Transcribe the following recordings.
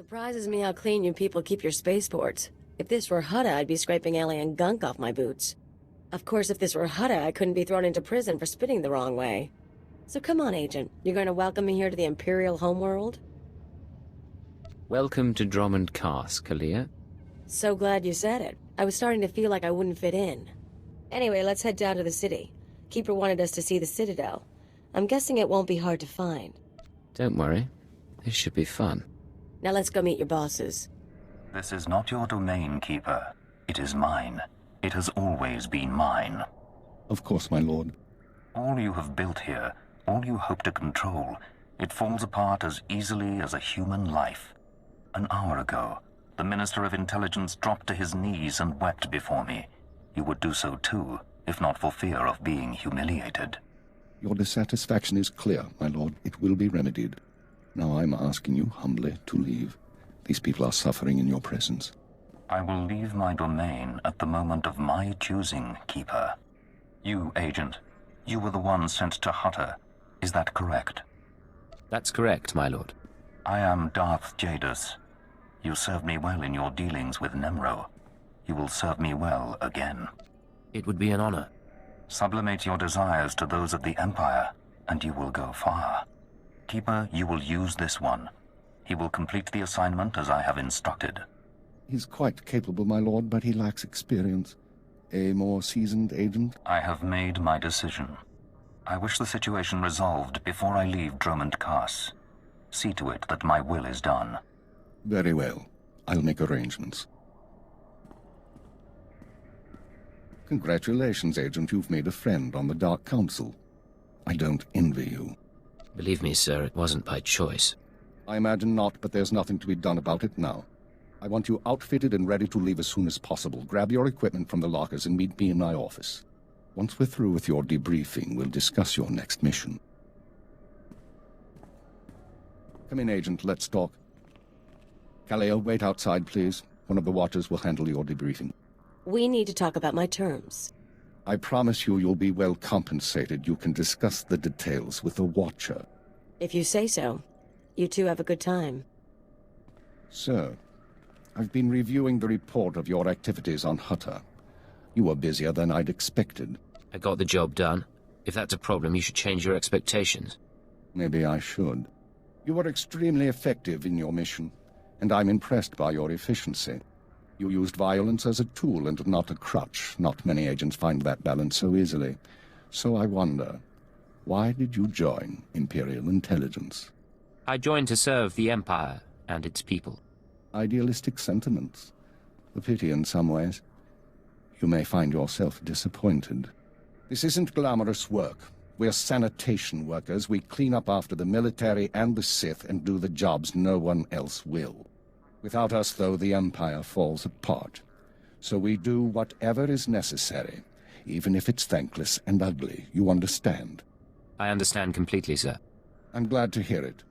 Surprises me how clean you people keep your spaceports. If this were Hutta, I'd be scraping alien gunk off my boots. Of course, if this were Hutta, I couldn't be thrown into prison for spitting the wrong way. So come on, Agent. You're going to welcome me here to the Imperial homeworld? Welcome to Dromund Kass, Kalia. So glad you said it. I was starting to feel like I wouldn't fit in. Anyway, let's head down to the city. Keeper wanted us to see the Citadel. I'm guessing it won't be hard to find. Don't worry. This should be fun. Now let's go meet your bosses. This is not your domain, Keeper. It is mine. It has always been mine. Of course, my lord. All you have built here, all you hope to control, it falls apart as easily as a human life. An hour ago, the Minister of Intelligence dropped to his knees and wept before me. You would do so too, if not for fear of being humiliated. Your dissatisfaction is clear, my lord. It will be remedied. Now I'm asking you humbly to leave. These people are suffering in your presence. I will leave my domain at the moment of my choosing, Keeper. You, Agent, you were the one sent to Hutta. Is that correct? That's correct, my lord. I am Darth Jadus. You served me well in your dealings with Nemro. You will serve me well again. It would be an honor. Sublimate your desires to those of the Empire, and you will go far. Keeper, you will use this one. He will complete the assignment as I have instructed. He's quite capable, my lord, but he lacks experience. A more seasoned agent? I have made my decision. I wish the situation resolved before I leave Dromund Kass. See to it that my will is done. Very well. I'll make arrangements. Congratulations, Agent. You've made a friend on the Dark Council. I don't envy you. Believe me, sir, it wasn't by choice. I imagine not, but there's nothing to be done about it now. I want you outfitted and ready to leave as soon as possible. Grab your equipment from the lockers and meet me in my office. Once we're through with your debriefing, we'll discuss your next mission. Come in, Agent. Let's talk. Kaleo, wait outside, please. One of the watchers will handle your debriefing. We need to talk about my terms. I promise you you'll be well compensated. You can discuss the details with the watcher. If you say so. You two have a good time. Sir, I've been reviewing the report of your activities on Hutta. You were busier than I'd expected. I got the job done. If that's a problem, you should change your expectations. Maybe I should. You were extremely effective in your mission, and I'm impressed by your efficiency. You used violence as a tool and not a crutch. Not many agents find that balance so easily. So I wonder, why did you join Imperial Intelligence? I joined to serve the Empire and its people. Idealistic sentiments. A pity in some ways. You may find yourself disappointed. This isn't glamorous work. We're sanitation workers. We clean up after the military and the Sith and do the jobs no one else will. Without us, though, the Empire falls apart. So we do whatever is necessary, even if it's thankless and ugly. You understand? I understand completely, sir. I'm glad to hear it.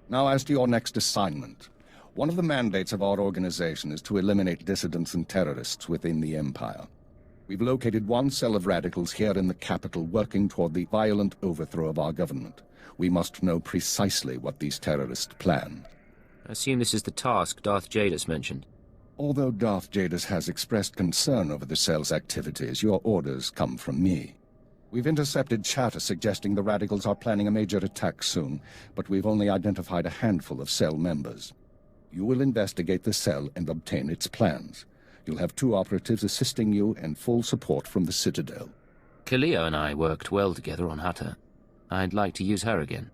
Now, as to your next assignment. One of the mandates of our organization is to eliminate dissidents and terrorists within the Empire. We've located one cell of radicals here in the capital working toward the violent overthrow of our government. We must know precisely what these terrorists plan. I assume this is the task Darth Jadus mentioned. Although Darth Jadus has expressed concern over the cell's activities, your orders come from me. We've intercepted chatter suggesting the radicals are planning a major attack soon, but we've only identified a handful of cell members. You will investigate the cell and obtain its plans. You'll have 2 operatives assisting you and full support from the Citadel. Kalia and I worked well together on Hutta. I'd like to use her again.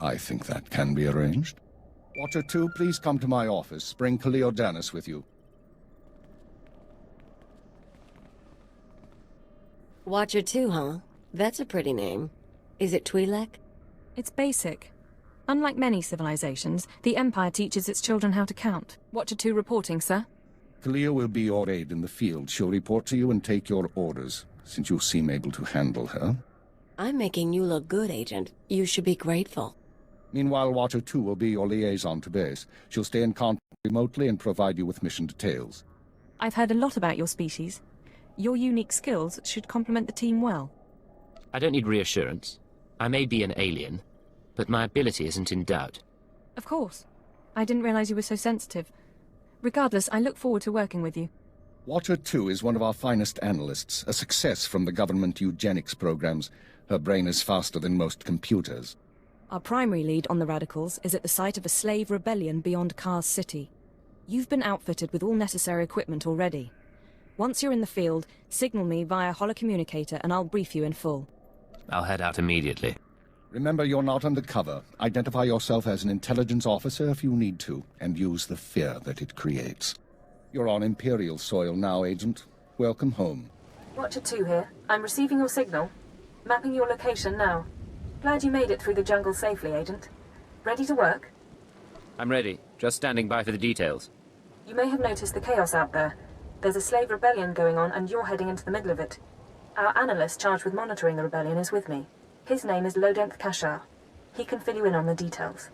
I think that can be arranged. Watcher 2, please come to my office. Bring Kaleo Danis with you. Watcher 2, huh? That's a pretty name. Is it Twi'lek? It's basic. Unlike many civilizations, the Empire teaches its children how to count. Watcher 2 reporting, sir. Kaleo will be your aide in the field. She'll report to you and take your orders, since you seem able to handle her. I'm making you look good, Agent. You should be grateful. Meanwhile, Watcher 2 will be your liaison to base. She'll stay in contact remotely and provide you with mission details. I've heard a lot about your species. Your unique skills should complement the team well. I don't need reassurance. I may be an alien, but my ability isn't in doubt. Of course. I didn't realize you were so sensitive. Regardless, I look forward to working with you. Watcher 2 is one of our finest analysts, a success from the government eugenics programs. Her brain is faster than most computers. Our primary lead on the radicals is at the site of a slave rebellion beyond Kass City. You've been outfitted with all necessary equipment already. Once you're in the field, signal me via holocommunicator and I'll brief you in full. I'll head out immediately. Remember, you're not undercover. Identify yourself as an intelligence officer if you need to, and use the fear that it creates. You're on Imperial soil now, Agent. Welcome home. Watcher 2 here. I'm receiving your signal. Mapping your location now. Glad you made it through the jungle safely, Agent. Ready to work? I'm ready. Just standing by for the details. You may have noticed the chaos out there. There's a slave rebellion going on and you're heading into the middle of it. Our analyst charged with monitoring the rebellion is with me. His name is Dromund Kass. He can fill you in on the details.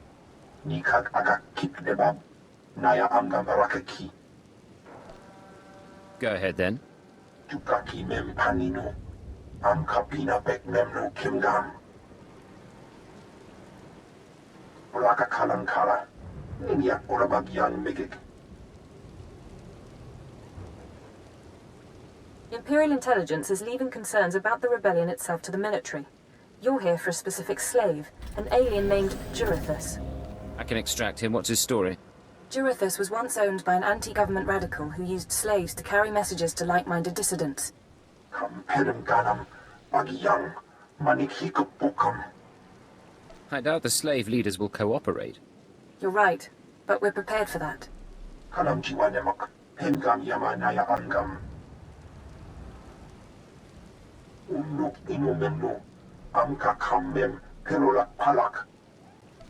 Go ahead then. Imperial Intelligence is leaving concerns about the rebellion itself to the military. You're here for a specific slave, an alien named Jurithus. I can extract him. What's his story? Jurithus was once owned by an anti-government radical who used slaves to carry messages to like-minded dissidents. I doubt the slave leaders will cooperate. You're right, but we're prepared for that.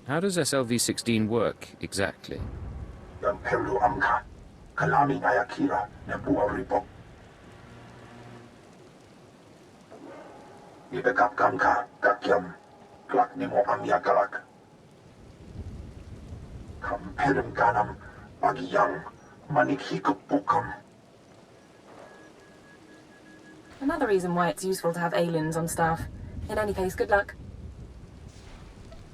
How does SLV-16 work, exactly? Another reason why it's useful to have aliens on staff. In any case, good luck.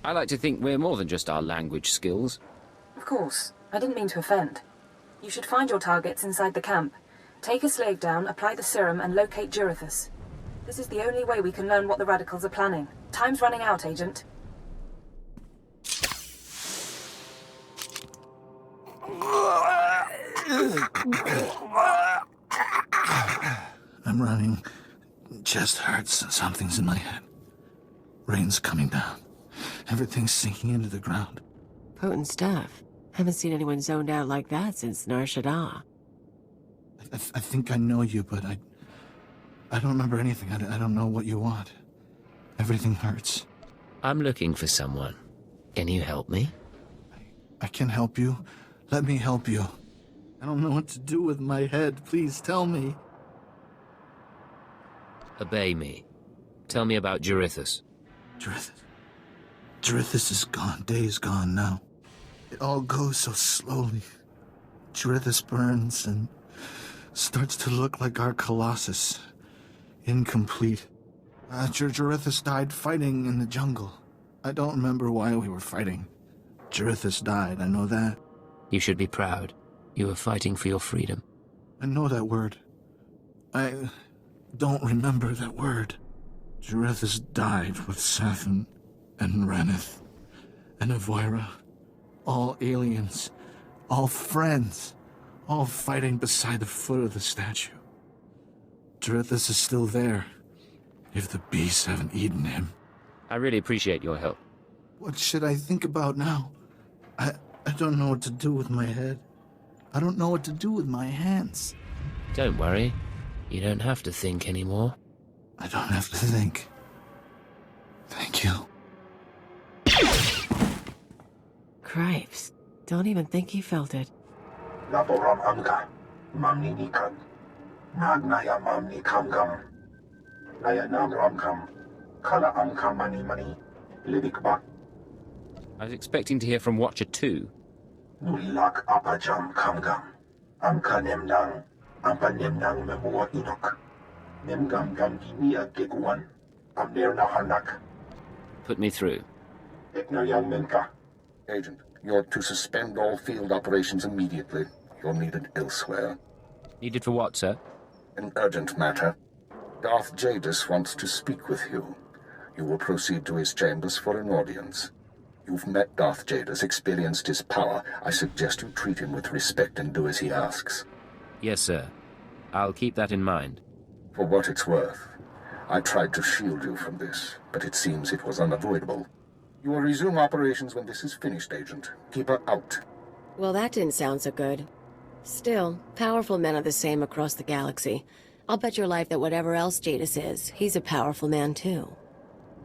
I like to think we're more than just our language skills. Of course. I didn't mean to offend. You should find your targets inside the camp. Take a slave down, apply the serum, and locate Jurithus. This is the only way we can learn what the radicals are planning. Time's running out, Agent. I'm running. Chest hurts. Something's in my head. Rain's coming down. Everything's sinking into the ground. Potent stuff. Haven't seen anyone zoned out like that since Nar Shaddaa. I think I know you, but I don't remember anything. I don't know what you want. Everything hurts. I'm looking for someone. Can you help me? I can help you. Let me help you. I don't know what to do with my head. Please tell me. Obey me. Tell me about Jurithus. Jurithus is gone. Days gone now. It all goes so slowly. Jurithus burns and starts to look like our Colossus. Incomplete. Jurithus died fighting in the jungle. I don't remember why we were fighting. Jurithus died, I know that. You should be proud. You were fighting for your freedom. I know that word. I don't remember that word. Jurithus died with Safin and Reneth and Avoira. All aliens. All friends. All fighting beside the foot of the statue. Jurithus is still there. If the beasts haven't eaten him. I really appreciate your help. What should I think about now? I don't know what to do with my head. I don't know what to do with my hands. Don't worry. You don't have to think anymore. I don't have to think. Thank you. Cripes. Don't even think he felt it. Laboram amka, mamni nikan, nagnaya mamni kamgam, naya nam ramkam, kala amka mani, libikba, I was expecting to hear from Watcher 2. nulilak apajam kamgam, amka nemnang, ampa nemnang memua inok, nemgam gam ginia geguan, amner na hanak, Put me through. ekna yang menka. Agent, You're to suspend all field operations immediately. You're needed elsewhere. Needed for what, sir? An urgent matter. Darth Jadis wants to speak with you. You will proceed to his chambers for an audience. You've met Darth Jadis, experienced his power. I suggest you treat him with respect and do as he asks. Yes, sir. I'll keep that in mind. For what it's worth, I tried to shield you from this, but it seems it was unavoidable. You will resume operations when this is finished, Agent. Keep her out. Well, that didn't sound so good. Still, powerful men are the same across the galaxy. I'll bet your life that whatever else Jadis is, he's a powerful man too.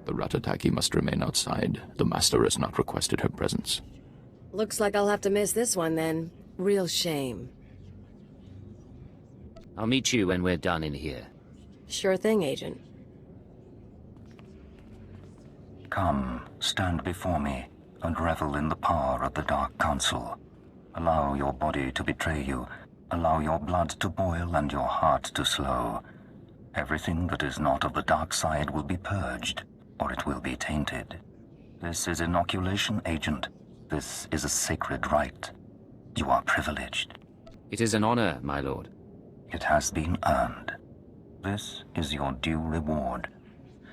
The Ratataki must remain outside. The Master has not requested her presence. Looks like I'll have to miss this one then. Real shame. I'll meet you when we're done in here. Sure thing, Agent. Come, stand before me, and revel in the power of the Dark Council. Allow your body to betray you. Allow your blood to boil and your heart to slow. Everything that is not of the dark side will be purged, or it will be tainted. This is inoculation, Agent. This is a sacred rite. You are privileged. It is an honor, my lord. It has been earned. This is your due reward.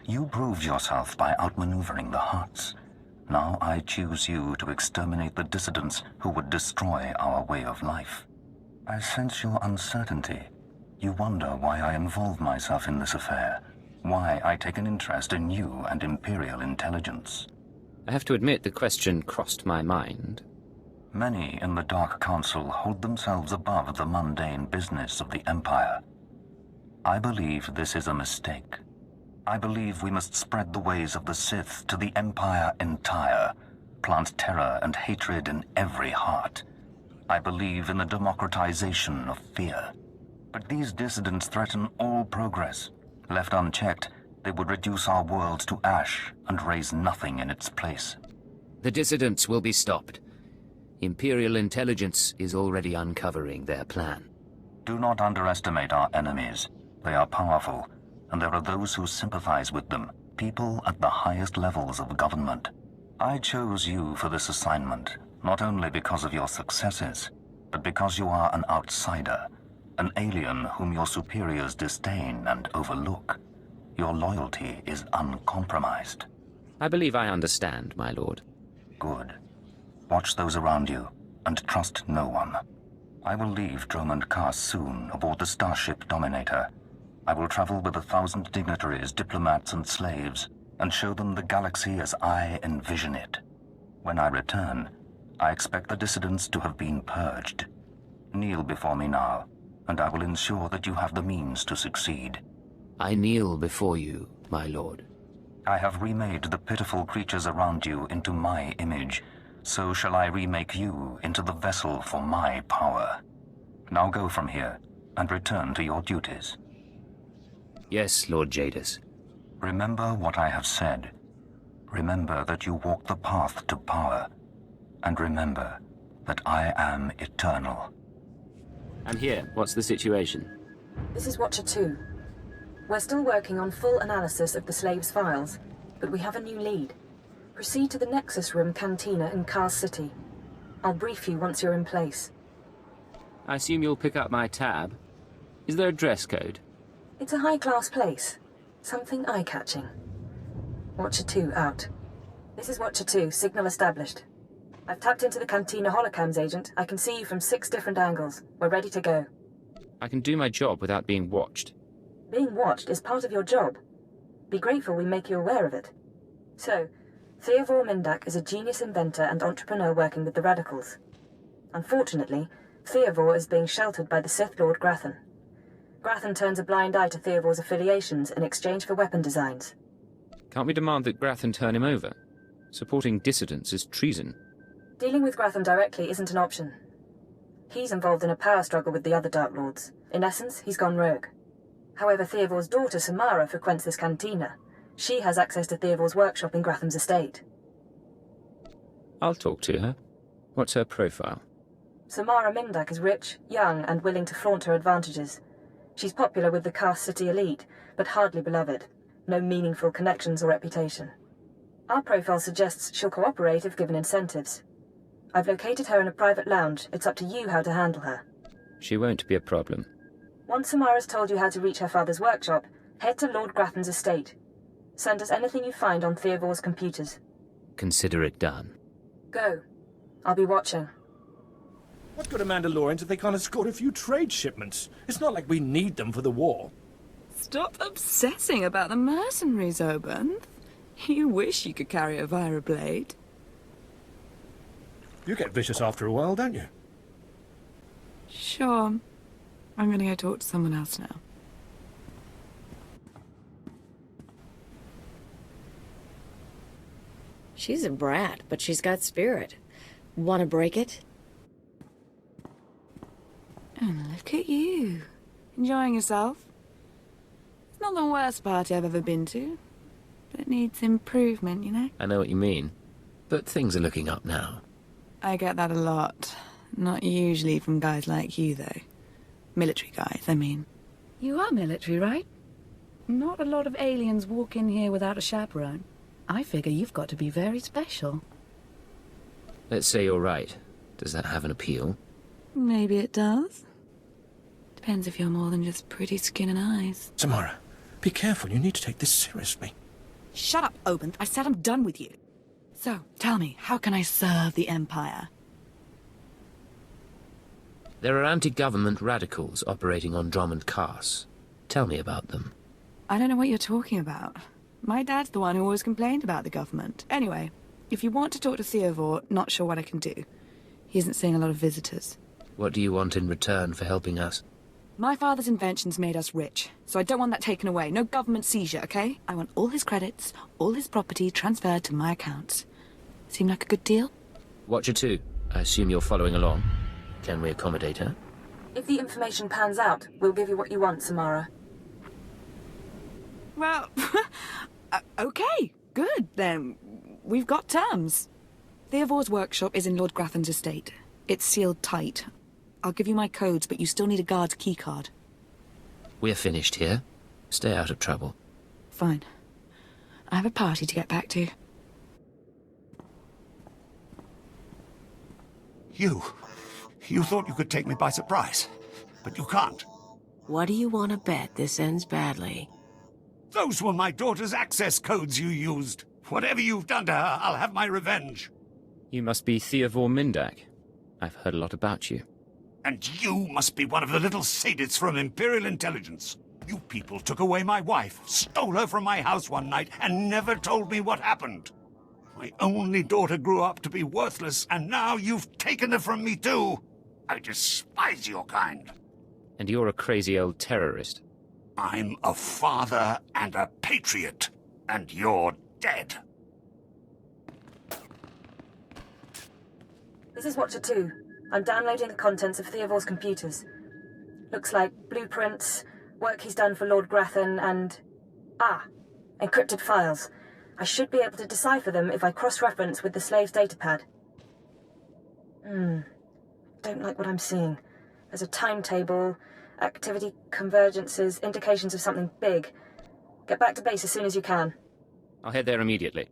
You proved yourself by outmaneuvering the Hutts. Now I choose you to exterminate the dissidents who would destroy our way of life. I sense your uncertainty. You wonder why I involve myself in this affair, why I take an interest in you and Imperial intelligence. I have to admit the question crossed my mind. Many in the Dark Council hold themselves above the mundane business of the Empire. I believe this is a mistake. I believe we must spread the ways of the Sith to the Empire entire, plant terror and hatred in every heart. I believe in the democratization of fear. But these dissidents threaten all progress. Left unchecked, they would reduce our world to ash and raise nothing in its place. The dissidents will be stopped. Imperial intelligence is already uncovering their plan. Do not underestimate our enemies. They are powerful, and there are those who sympathize with them, people at the highest levels of government. I chose you for this assignment, not only because of your successes, but because you are an outsider, an alien whom your superiors disdain and overlook. Your loyalty is uncompromised. I believe I understand, my lord. Good. Watch those around you, and trust no one. I will leave Dromund Kass soon aboard the starship Dominator. I will travel with 1,000 dignitaries, diplomats, and slaves, and show them the galaxy as I envision it. When I return, I expect the dissidents to have been purged. Kneel before me now, and I will ensure that you have the means to succeed. I kneel before you, my lord. I have remade the pitiful creatures around you into my image. So shall I remake you into the vessel for my power. Now go from here, and return to your duties. Yes, Lord Jadis. Remember what I have said. Remember that you walk the path to power. And remember that I am eternal. I'm here. What's the situation? This is Watcher 2. We're still working on full analysis of the slaves' files, but we have a new lead. Proceed to the Nexus Room Cantina in Kass City. I'll brief you once you're in place. I assume you'll pick up my tab. Is there a dress code? It's a high-class place. Something eye-catching. Watcher 2 out. This is Watcher 2, signal established. I've tapped into the Cantina holocams, Agent. I can see you from 6 different angles. We're ready to go. I can do my job without being watched. Being watched is part of your job. Be grateful we make you aware of it. So, Theodore Mindak is a genius inventor and entrepreneur working with the Radicals. Unfortunately, Theodore is being sheltered by the Sith Lord Grathan. Grathan turns a blind eye to Theodore's affiliations in exchange for weapon designs. Can't we demand that Grathan turn him over? Supporting dissidents is treason. Dealing with Grathan directly isn't an option. He's involved in a power struggle with the other Dark Lords. In essence, he's gone rogue. However, Theodore's daughter Samara frequents this cantina. She has access to Theodore's workshop in Gratham's estate. I'll talk to her. What's her profile? Samara Mindak is rich, young, and willing to flaunt her advantages. She's popular with the Kass City elite, but hardly beloved. No meaningful connections or reputation. Our profile suggests she'll cooperate if given incentives. I've located her in a private lounge. It's up to you how to handle her. She won't be a problem. Once Samara's told you how to reach her father's workshop, head to Lord Grathan's estate. Send us anything you find on Theovor's computers. Consider it done. Go. I'll be watching. What good are Mandalorians if they can't escort a few trade shipments? It's not like we need them for the war. Stop obsessing about the mercenaries, Oban. You wish you could carry a Vira blade. You get vicious after a while, don't you? Sure. I'm gonna go talk to someone else now. She's a brat, but she's got spirit. Want to break it? And look at you. Enjoying yourself? It's not the worst party I've ever been to. But it needs improvement, you know? I know what you mean. But things are looking up now. I get that a lot. Not usually from guys like you, though. Military guys, I mean. You are military, right? Not a lot of aliens walk in here without a chaperone. I figure you've got to be very special. Let's say you're right. Does that have an appeal? Maybe it does. Depends if you're more than just pretty skin and eyes. Samara, be careful. You need to take this seriously. Shut up, Oban. I said I'm done with you. So, tell me, how can I serve the Empire? There are anti-government radicals operating on Dromund Kass. Tell me about them. I don't know what you're talking about. My dad's the one who always complained about the government. Anyway, if you want to talk to Theovor, not sure what I can do. He isn't seeing a lot of visitors. What do you want in return for helping us? My father's inventions made us rich, so I don't want that taken away. No government seizure, okay? I want all his credits, all his property transferred to my accounts. Seem like a good deal? Watcher 2, I assume you're following along. Can we accommodate her? If the information pans out, we'll give you what you want, Samara. Well, okay, good, then. We've got terms. Theovor's workshop is in Lord Grathan's estate. It's sealed tight. I'll give you my codes, but you still need a guard's keycard. We're finished here. Stay out of trouble. Fine. I have a party to get back to. You thought you could take me by surprise, but you can't. What do you want to bet this ends badly? Those were my daughter's access codes you used. Whatever you've done to her, I'll have my revenge. You must be Theovor Mindak. I've heard a lot about you. And you must be one of the little sadists from Imperial Intelligence. You people took away my wife, stole her from my house one night, and never told me what happened. My only daughter grew up to be worthless, and now you've taken her from me too. I despise your kind. And you're a crazy old terrorist. I'm a father and a patriot, and you're dead. This is Watcher 2. I'm downloading the contents of Theovor's computers. Looks like blueprints, work he's done for Lord Grathan, and... encrypted files. I should be able to decipher them if I cross-reference with the slave's datapad. Don't like what I'm seeing. There's a timetable, activity convergences, indications of something big. Get back to base as soon as you can. I'll head there immediately.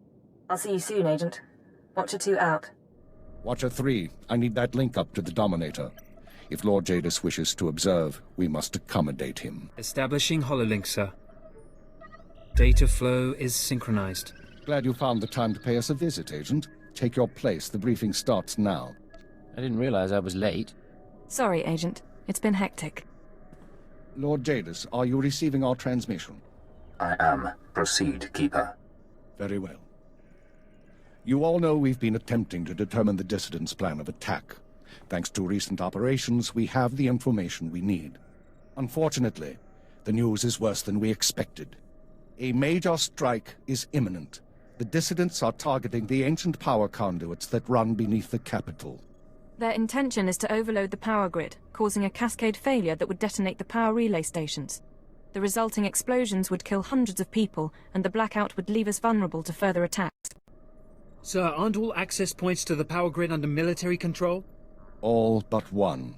I'll see you soon, Agent. Watcher 2 out. Watcher 3, I need that link up to the Dominator. If Lord Jadis wishes to observe, we must accommodate him. Establishing hololink, sir. Data flow is synchronized. Glad you found the time to pay us a visit, Agent. Take your place. The briefing starts now. I didn't realize I was late. Sorry, Agent. It's been hectic. Lord Jadis, are you receiving our transmission? I am. Proceed, Keeper. Very well. You all know we've been attempting to determine the dissidents' plan of attack. Thanks to recent operations, we have the information we need. Unfortunately, the news is worse than we expected. A major strike is imminent. The dissidents are targeting the ancient power conduits that run beneath the capital. Their intention is to overload the power grid, causing a cascade failure that would detonate the power relay stations. The resulting explosions would kill hundreds of people, and the blackout would leave us vulnerable to further attacks. Sir, aren't all access points to the power grid under military control? All but one.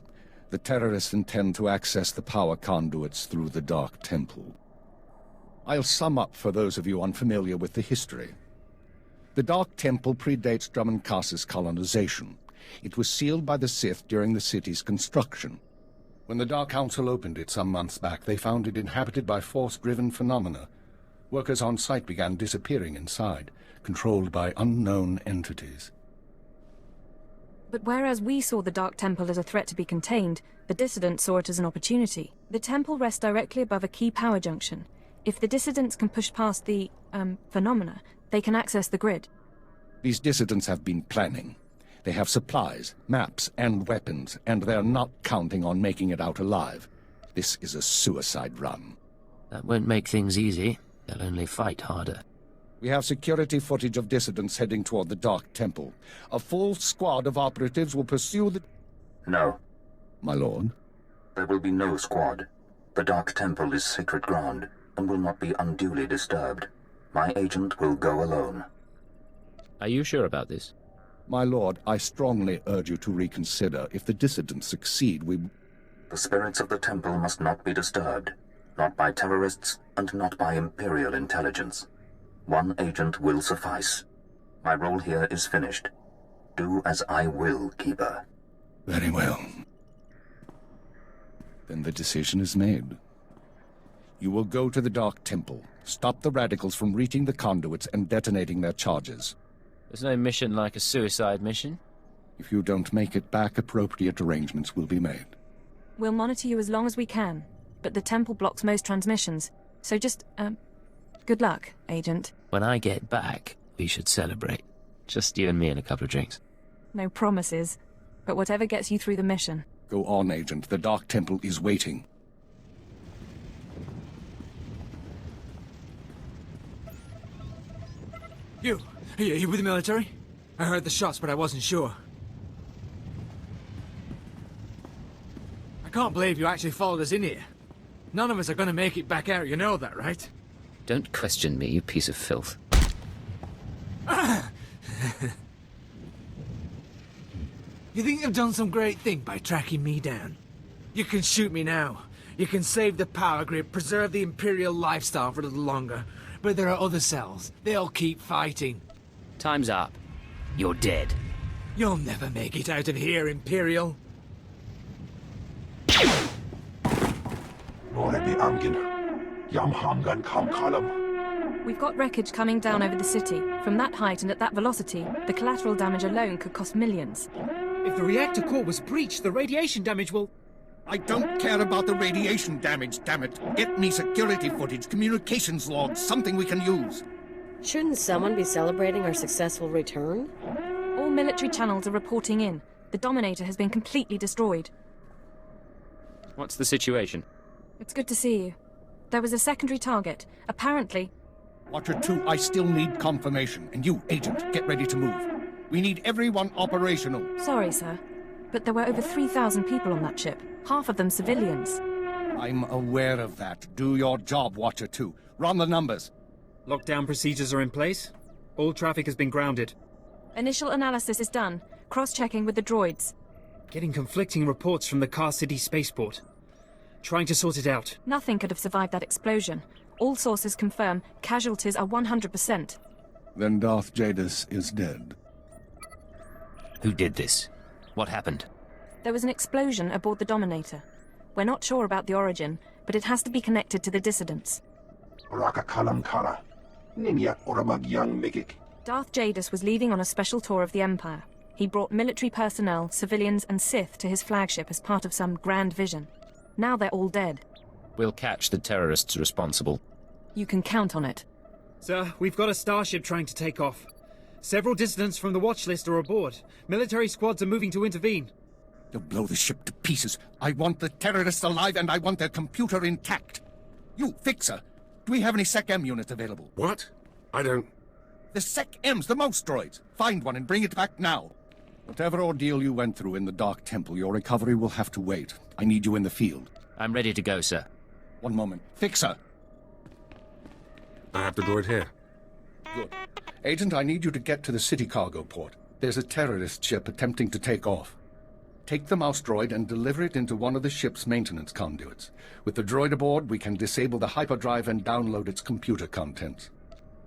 The terrorists intend to access the power conduits through the Dark Temple. I'll sum up for those of you unfamiliar with the history. The Dark Temple predates Dromund Kass's colonization. It was sealed by the Sith during the city's construction. When the Dark Council opened it some months back, they found it inhabited by force-driven phenomena. Workers on site began disappearing inside, controlled by unknown entities. But whereas we saw the Dark Temple as a threat to be contained, the dissidents saw it as an opportunity. The temple rests directly above a key power junction. If the dissidents can push past the, phenomena, they can access the grid. These dissidents have been planning. They have supplies, maps, and weapons, and they're not counting on making it out alive. This is a suicide run. That won't make things easy. They'll only fight harder. We have security footage of dissidents heading toward the Dark Temple. A full squad of operatives will pursue the... No. My lord? There will be no squad. The Dark Temple is sacred ground and will not be unduly disturbed. My agent will go alone. Are you sure about this? My lord, I strongly urge you to reconsider. If the dissidents succeed, we... The spirits of the temple must not be disturbed. Not by terrorists, and not by Imperial intelligence. One agent will suffice. My role here is finished. Do as I will, Keeper. Very well. Then the decision is made. You will go to the Dark Temple, stop the radicals from reaching the conduits and detonating their charges. There's no mission like a suicide mission. If you don't make it back, appropriate arrangements will be made. We'll monitor you as long as we can, but the temple blocks most transmissions, so just, good luck, Agent. When I get back, we should celebrate. Just you and me and a couple of drinks. No promises, but whatever gets you through the mission. Go on, Agent. The Dark Temple is waiting. You with the military? I heard the shots, but I wasn't sure. I can't believe you actually followed us in here. None of us are gonna make it back out, you know that, right? Don't question me, you piece of filth. You think you've done some great thing by tracking me down? You can shoot me now. You can save the power grid, preserve the Imperial lifestyle for a little longer. But there are other cells. They'll keep fighting. Time's up. You're dead. You'll never make it out of here, Imperial. We've got wreckage coming down over the city. From that height and at that velocity, the collateral damage alone could cost millions. If the reactor core was breached, the radiation damage will... I don't care about the radiation damage, damn it. Get me security footage, communications logs, something we can use. Shouldn't someone be celebrating our successful return? All military channels are reporting in. The Dominator has been completely destroyed. What's the situation? It's good to see you. There was a secondary target. Apparently... Watcher 2, I still need confirmation. And you, Agent, get ready to move. We need everyone operational. Sorry, sir. But there were over 3,000 people on that ship. Half of them civilians. I'm aware of that. Do your job, Watcher 2. Run the numbers. Lockdown procedures are in place. All traffic has been grounded. Initial analysis is done. Cross-checking with the droids. Getting conflicting reports from the Kass City spaceport. Trying to sort it out. Nothing could have survived that explosion. All sources confirm casualties are 100%. Then Darth Jadis is dead. Who did this? What happened? There was an explosion aboard the Dominator. We're not sure about the origin, but it has to be connected to the dissidents. Darth Jadis was leaving on a special tour of the Empire. He brought military personnel, civilians, and Sith to his flagship as part of some grand vision. Now they're all dead. We'll catch the terrorists responsible. You can count on it. Sir, we've got a starship trying to take off. Several dissidents from the watch list are aboard. Military squads are moving to intervene. You'll blow the ship to pieces. I want the terrorists alive and I want their computer intact. You, Fixer, do we have any Sec-M units available? What? I don't... The Sec-Ms, the most droids. Find one and bring it back now. Whatever ordeal you went through in the Dark Temple, your recovery will have to wait. I need you in the field. I'm ready to go, sir. One moment. Fixer! I have the droid here. Good. Agent, I need you to get to the city cargo port. There's a terrorist ship attempting to take off. Take the mouse droid and deliver it into one of the ship's maintenance conduits. With the droid aboard, we can disable the hyperdrive and download its computer contents.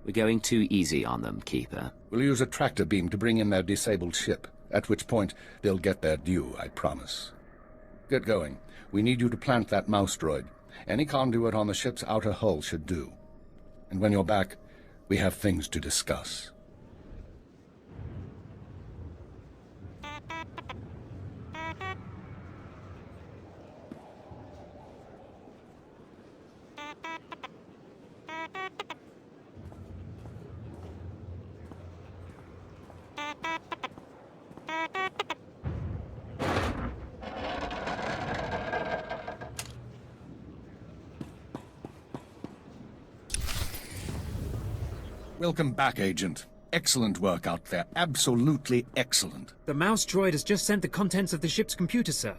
We're going too easy on them, Keeper. We'll use a tractor beam to bring in their disabled ship. At which point, they'll get their due, I promise. Get going. We need you to plant that mouse droid. Any conduit on the ship's outer hull should do. And when you're back, we have things to discuss. Welcome back, Agent. Excellent work out there. Absolutely excellent. The mouse droid has just sent the contents of the ship's computer, sir.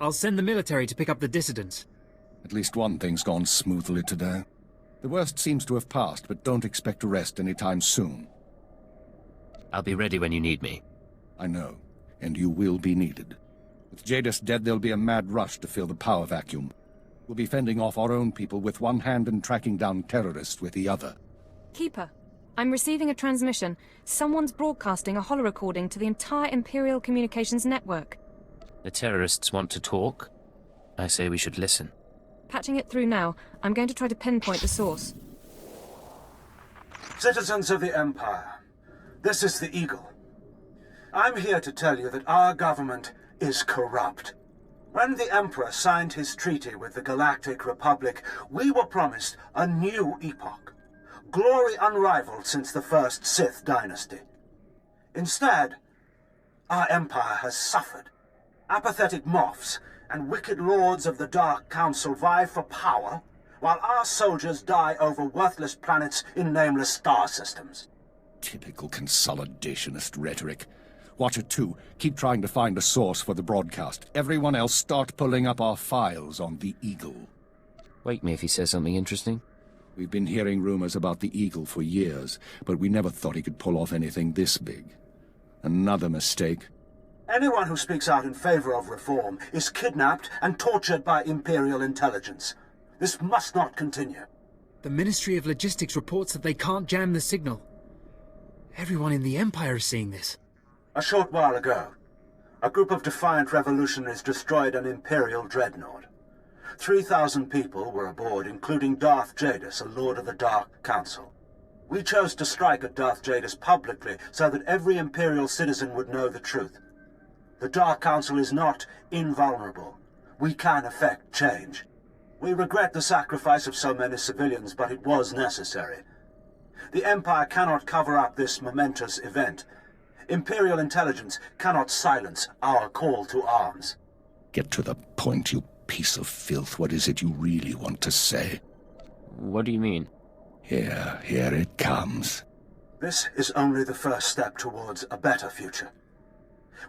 I'll send the military to pick up the dissidents. At least one thing's gone smoothly today. The worst seems to have passed, but don't expect to rest anytime soon. I'll be ready when you need me. I know, and you will be needed. With Jadis dead, there'll be a mad rush to fill the power vacuum. We'll be fending off our own people with one hand and tracking down terrorists with the other. Keeper, I'm receiving a transmission. Someone's broadcasting a holo-recording to the entire Imperial Communications network. The terrorists want to talk? I say we should listen. Patching it through now. I'm going to try to pinpoint the source. Citizens of the Empire, this is the Eagle. I'm here to tell you that our government is corrupt. When the Emperor signed his treaty with the Galactic Republic, we were promised a new epoch. Glory unrivaled since the first Sith dynasty. Instead, our empire has suffered. Apathetic moffs and wicked lords of the Dark Council vie for power, while our soldiers die over worthless planets in nameless star systems. Typical consolidationist rhetoric. Watcher 2, keep trying to find a source for the broadcast. Everyone else start pulling up our files on the Eagle. Wake me if he says something interesting. We've been hearing rumors about the Eagle for years, but we never thought he could pull off anything this big. Another mistake. Anyone who speaks out in favor of reform is kidnapped and tortured by Imperial intelligence. This must not continue. The Ministry of Logistics reports that they can't jam the signal. Everyone in the Empire is seeing this. A short while ago, a group of defiant revolutionaries destroyed an Imperial dreadnought. 3,000 people were aboard, including Darth Jadis, a Lord of the Dark Council. We chose to strike at Darth Jadis publicly so that every Imperial citizen would know the truth. The Dark Council is not invulnerable. We can effect change. We regret the sacrifice of so many civilians, but it was necessary. The Empire cannot cover up this momentous event. Imperial intelligence cannot silence our call to arms. Get to the point, you piece of filth. What is it you really want to say? What do you mean? Here it comes. This is only the first step towards a better future.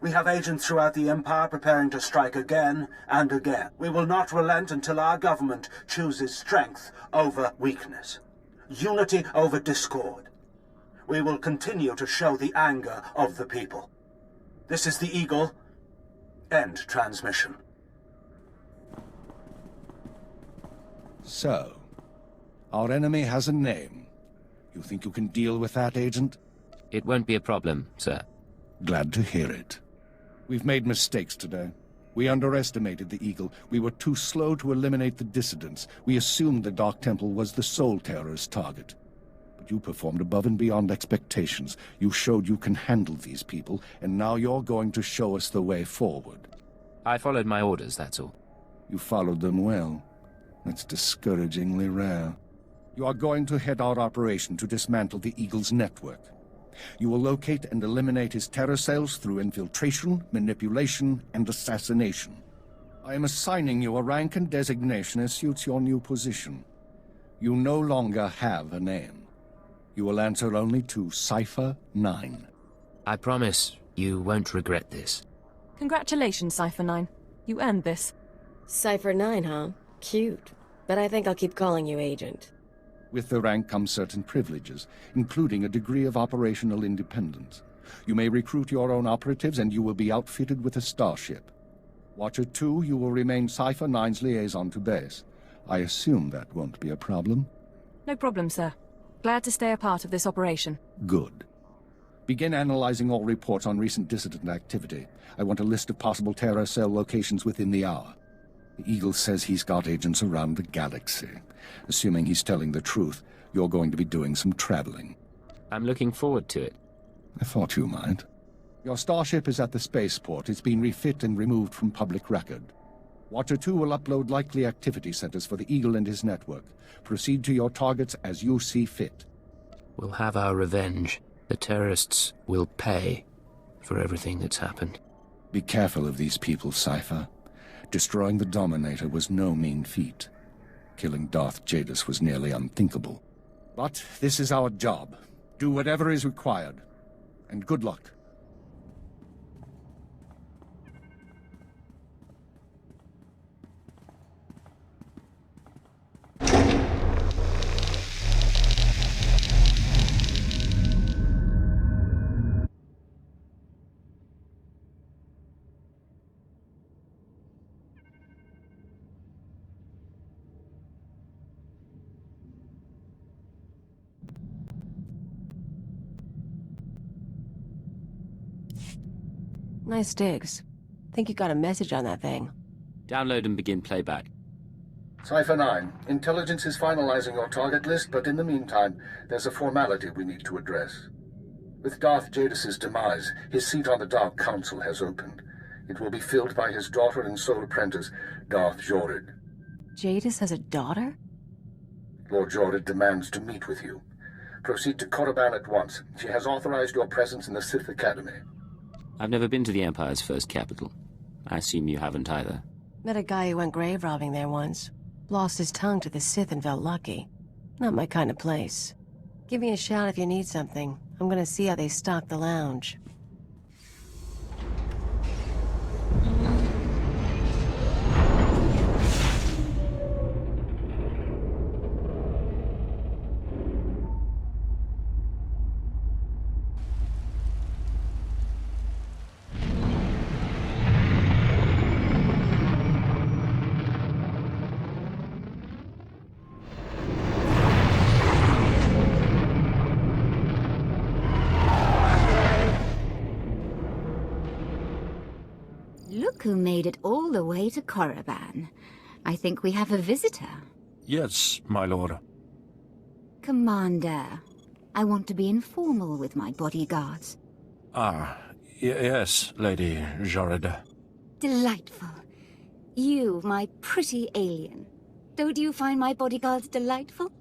We have agents throughout the Empire preparing to strike again and again. We will not relent until our government chooses strength over weakness, unity over discord. We will continue to show the anger of the people. This is the Eagle. End transmission. So, our enemy has a name. You think you can deal with that, Agent? It won't be a problem, sir. Glad to hear it. We've made mistakes today. We underestimated the Eagle. We were too slow to eliminate the dissidents. We assumed the Dark Temple was the sole terrorist target. But you performed above and beyond expectations. You showed you can handle these people, and now you're going to show us the way forward. I followed my orders, that's all. You followed them well. That's discouragingly rare. You are going to head our operation to dismantle the Eagle's network. You will locate and eliminate his terror cells through infiltration, manipulation, and assassination. I am assigning you a rank and designation as suits your new position. You no longer have a name. You will answer only to Cipher 9. I promise you won't regret this. Congratulations, Cipher 9. You earned this. Cipher 9, huh? Cute. But I think I'll keep calling you Agent. With the rank comes certain privileges, including a degree of operational independence. You may recruit your own operatives, and you will be outfitted with a starship. Watcher 2, you will remain Cipher 9's liaison to base. I assume that won't be a problem? No problem, sir. Glad to stay a part of this operation. Good. Begin analyzing all reports on recent dissident activity. I want a list of possible terror cell locations within the hour. The Eagle says he's got agents around the galaxy. Assuming he's telling the truth, you're going to be doing some traveling. I'm looking forward to it. I thought you might. Your starship is at the spaceport. It's been refit and removed from public record. Watcher 2 will upload likely activity centers for the Eagle and his network. Proceed to your targets as you see fit. We'll have our revenge. The terrorists will pay for everything that's happened. Be careful of these people, Cipher. Destroying the Dominator was no mean feat. Killing Darth Jadis was nearly unthinkable. But this is our job. Do whatever is required. And good luck. Nice digs. Think you got a message on that thing. Download and begin playback. Cipher 9, Intelligence is finalizing your target list, but in the meantime, there's a formality we need to address. With Darth Jadis' demise, his seat on the Dark Council has opened. It will be filled by his daughter and sole apprentice, Darth Jorid. Jadis has a daughter? Lord Jorid demands to meet with you. Proceed to Korriban at once. She has authorized your presence in the Sith Academy. I've never been to the Empire's first capital. I assume you haven't either. Met a guy who went grave robbing there once. Lost his tongue to the Sith and felt lucky. Not my kind of place. Give me a shout if you need something. I'm gonna see how they stock the lounge. Look who made it all the way to Korriban. I think we have a visitor. Yes, my lord. Commander, I want to be informal with my bodyguards. Yes, Lady Jorid. Delightful. You, my pretty alien. Don't you find my bodyguards delightful?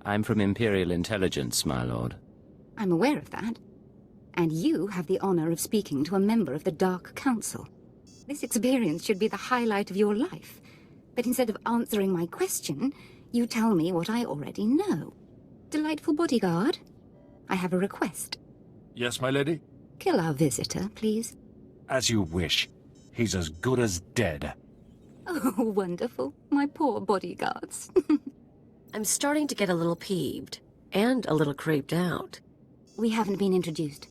I'm from Imperial Intelligence, my lord. I'm aware of that. And you have the honor of speaking to a member of the Dark Council. This experience should be the highlight of your life. But instead of answering my question, you tell me what I already know. Delightful bodyguard, I have a request. Yes, my lady? Kill our visitor, please. As you wish. He's as good as dead. Oh, wonderful. My poor bodyguards. I'm starting to get a little peeved. And a little creeped out. We haven't been introduced.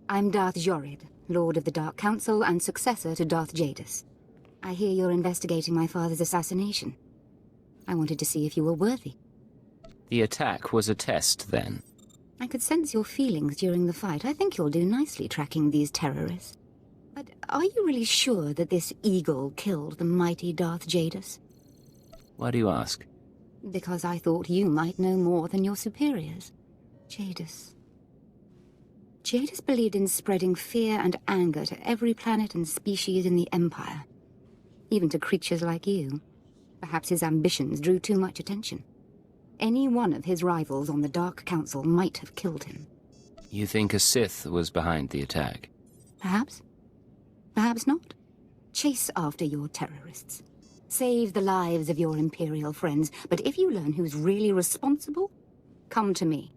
I'm Darth Jorid, Lord of the Dark Council and successor to Darth Jadis. I hear you're investigating my father's assassination. I wanted to see if you were worthy. The attack was a test, then? I could sense your feelings during the fight. I think you'll do nicely tracking these terrorists. But are you really sure that this eagle killed the mighty Darth Jadis? Why do you ask? Because I thought you might know more than your superiors. Jadis believed in spreading fear and anger to every planet and species in the Empire. Even to creatures like you. Perhaps his ambitions drew too much attention. Any one of his rivals on the Dark Council might have killed him. You think a Sith was behind the attack? Perhaps. Perhaps not. Chase after your terrorists. Save the lives of your Imperial friends, but if you learn who's really responsible, come to me.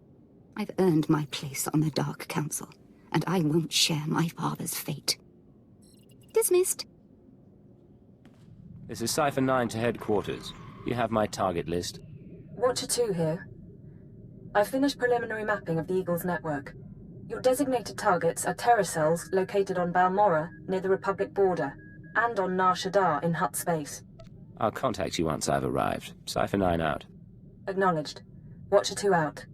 I've earned my place on the Dark Council, and I won't share my father's fate. Dismissed. This is Cipher 9 to headquarters. You have my target list. Watcher 2 here. I've finished preliminary mapping of the Eagle's network. Your designated targets are terror cells located on Balmorra, near the Republic border, and on Nar Shaddaa in Hutt space. I'll contact you once I've arrived. Cipher 9 out. Acknowledged. Watcher 2 out.